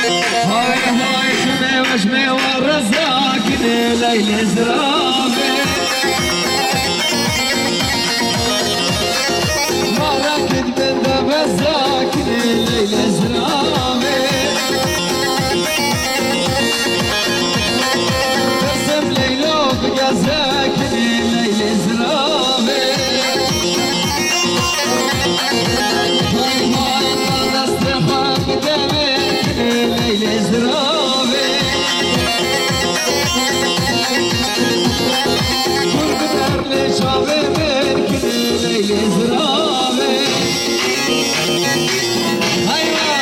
هاي هاي شمي وشمي والرزاق ليل زرابي ما ركض من ذا بزاك ليل زرابي قسم ليلو بقزاك ليل زرابي هاي هاي خلصت حق دمك ليل زرابي كل بدر لي شافي منك ليل زرابي ايوه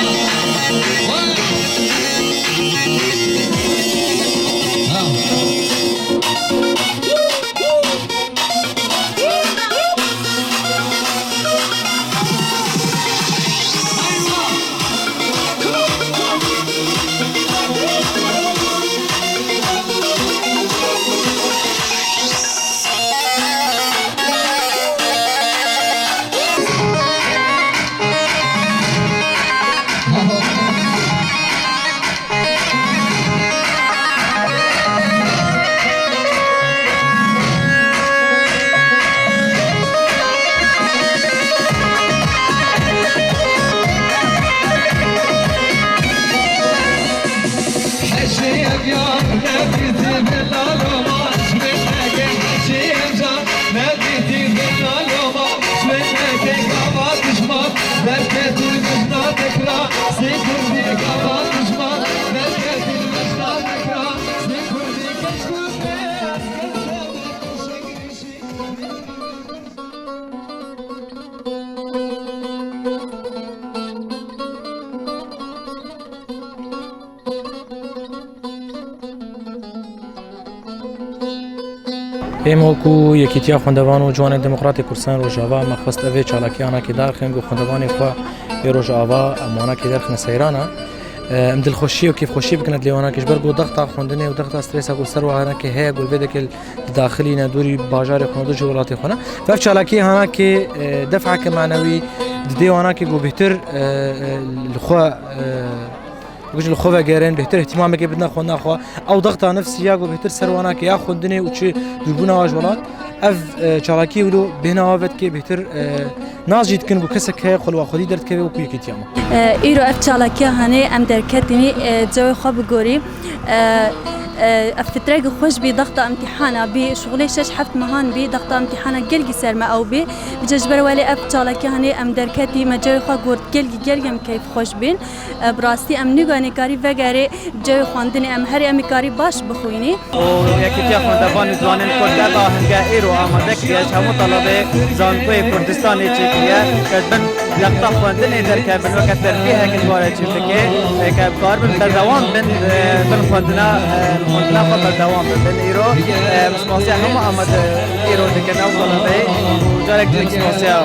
ایموکو یکیتیا خوندوان و جوان دموکراتی کردستان روجاوا مخواست اوی چالاکی آنها که دارخن گو خوندوانی خوا روجاوا امانا که دارخن سیرانا ام دل خوشی و کیف خوشی بکند لیوانا کش برگو ضغط خوندنی و ضغط استرس و سر و هانا که هی گل بده که داخلی ندوری باجار خوندو جولاتی خونه فف چالاکی هانا که دفعه معنوی دیوانا که گو بهتر الخوا وجه الخوة جارين بهتر اهتمامك بدنا خونا خوا أو ضغطة نفسية جو بهتر سروانا كي ياخد دنيا وشي دربونا واجبات أف شراكي ولو بهنا وافد كي بهتر ناس جيت كن بكسك هاي خلوا خدي درت كي وكوي كتيامه إيرو أف شراكي هني أم دركتني جوي خواب جوري افتراق خوش بي ضغط امتحانا بي شغلي شش حفت مهان بي ضغط امتحانا جلجي سرما او بي بجبر ولي ابتالك هني ام دركتي ما جوي خو قرد جلجي كيف خوش بين براستي ام نيغاني كاري وغاري جوي خواندني ام هري ام كاري باش بخويني او يكتيا خوندوان زوانن كرد دا هنگا ايرو امادك يا همو طلبه زانكوي كردستاني چيكيا كدن لقطه خواندني درك بن وقت فيها كدواره چيكي كبار من دوام بن خواندنا خوندنا فقط دوام بن ايرو مسموسيا هم امد ايرو دكن او طلبه وجارك مسموسيا